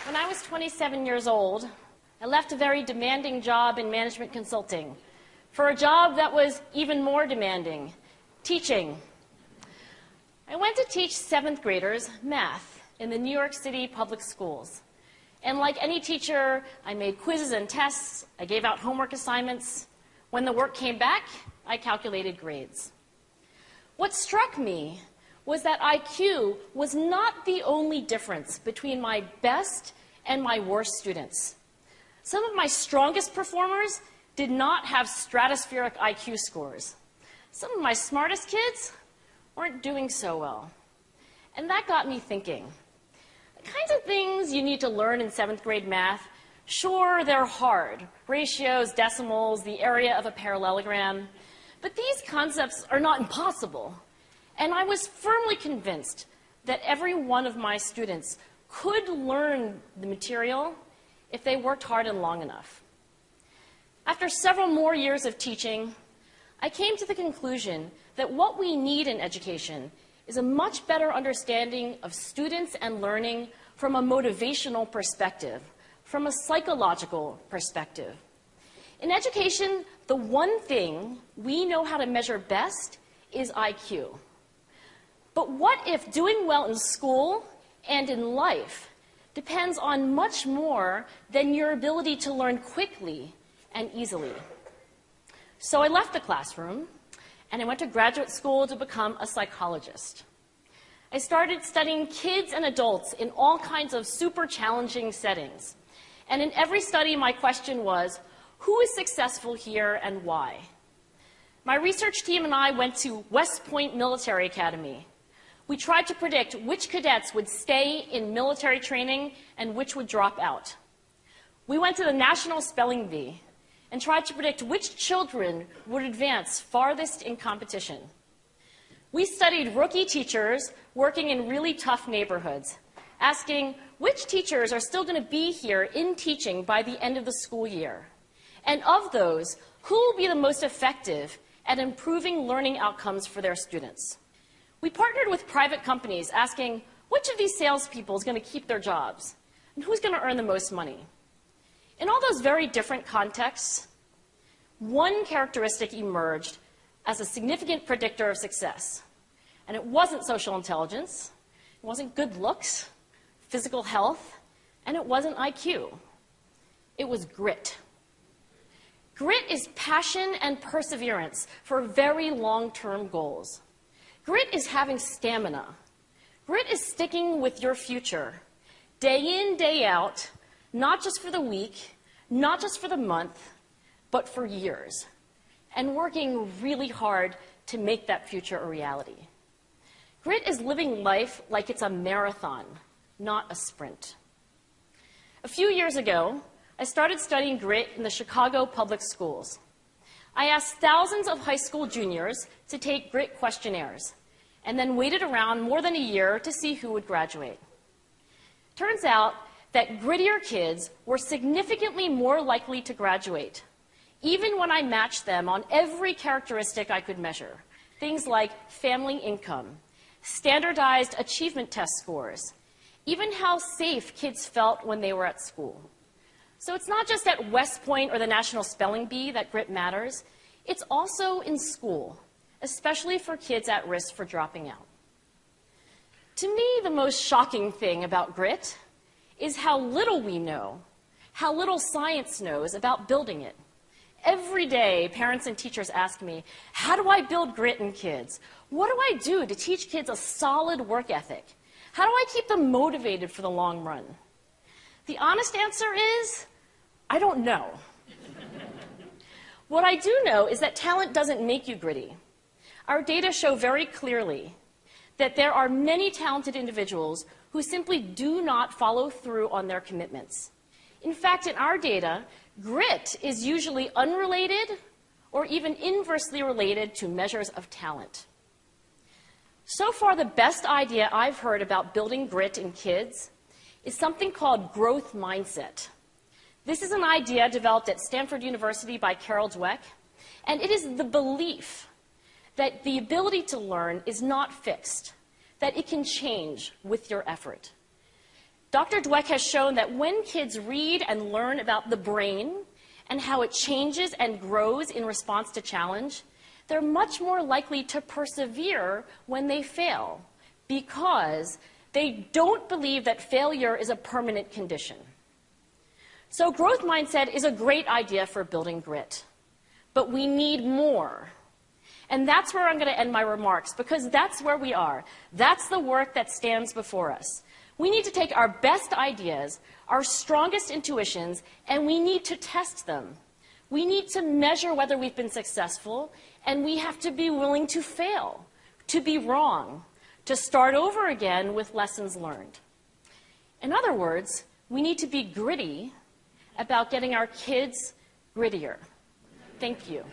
When I was 27 years old, I left a very demanding job in management consulting for a job that was even more demanding, teaching. I went to teach 7th graders math in the New York City public schools. And like any teacher, I made quizzes and tests, I gave out homework assignments. When the work came back, I calculated grades. What struck me was that IQ was not the only difference between my best and my worst students. Some of my strongest performers did not have stratospheric IQ scores. Some of my smartest kids weren't doing so well. And that got me thinking. The kinds of things you need to learn in 7th grade math, sure, they're hard. Ratios, decimals, the area of a parallelogram. But these concepts are not impossible. And I was firmly convinced that every one of my students could learn the material if they worked hard and long enough. After several more years of teaching, I came to the conclusion that what we need in education is a much better understanding of students and learning from a motivational perspective, from a psychological perspective. In education, the one thing we know how to measure best is IQ. But what if doing well in school and in life depends on much more than your ability to learn quickly and easily? So I left the classroom, and I went to graduate school to become a psychologist. I started studying kids and adults in all kinds of super challenging settings. And in every study, my question was, who is successful here and why? My research team and I went to West Point Military Academy. We tried to predict which cadets would stay in military training and which would drop out. We went to the National Spelling Bee and tried to predict which children would advance farthest in competition. We studied rookie teachers working in really tough neighborhoods, asking which teachers are still going to be here in teaching by the end of the school year. And of those, who will be the most effective at improving learning outcomes for their students? We partnered with private companies asking which of these salespeople is going to keep their jobs and who's going to earn the most money. In all those very different contexts, one characteristic emerged as a significant predictor of success. And it wasn't social intelligence, it wasn't good looks, physical health, and it wasn't IQ. It was grit. Grit is passion and perseverance for very long-term goals. Grit is having stamina. Grit is sticking with your future, day in, day out, not just for the week, not just for the month, but for years, and working really hard to make that future a reality. Grit is living life like it's a marathon, not a sprint. A few years ago, I started studying grit in the Chicago public schools. I asked thousands of high school juniors to take grit questionnaires, and then waited around more than a year to see who would graduate. Turns out that grittier kids were significantly more likely to graduate, even when I matched them on every characteristic I could measure, things like family income, standardized achievement test scores, even how safe kids felt when they were at school. So it's not just at West Point or the National Spelling Bee that grit matters, it's also in school, especially for kids at risk for dropping out. To me, the most shocking thing about grit is how little we know, how little science knows about building it. Every day, parents and teachers ask me, how do I build grit in kids? What do I do to teach kids a solid work ethic? How do I keep them motivated for the long run? The honest answer is, I don't know. What I do know is that talent doesn't make you gritty. Our data show very clearly that there are many talented individuals who simply do not follow through on their commitments. In fact, in our data, grit is usually unrelated or even inversely related to measures of talent. So far, the best idea I've heard about building grit in kids is something called growth mindset. This is an idea developed at Stanford University by Carol Dweck, and it is the belief that the ability to learn is not fixed, that it can change with your effort. Dr. Dweck has shown that when kids read and learn about the brain and how it changes and grows in response to challenge, they're much more likely to persevere when they fail because they don't believe that failure is a permanent condition. So growth mindset is a great idea for building grit, but we need more. And that's where I'm going to end my remarks, because that's where we are. That's the work that stands before us. We need to take our best ideas, our strongest intuitions, and we need to test them. We need to measure whether we've been successful, and we have to be willing to fail, to be wrong, to start over again with lessons learned. In other words, we need to be gritty about getting our kids grittier. Thank you.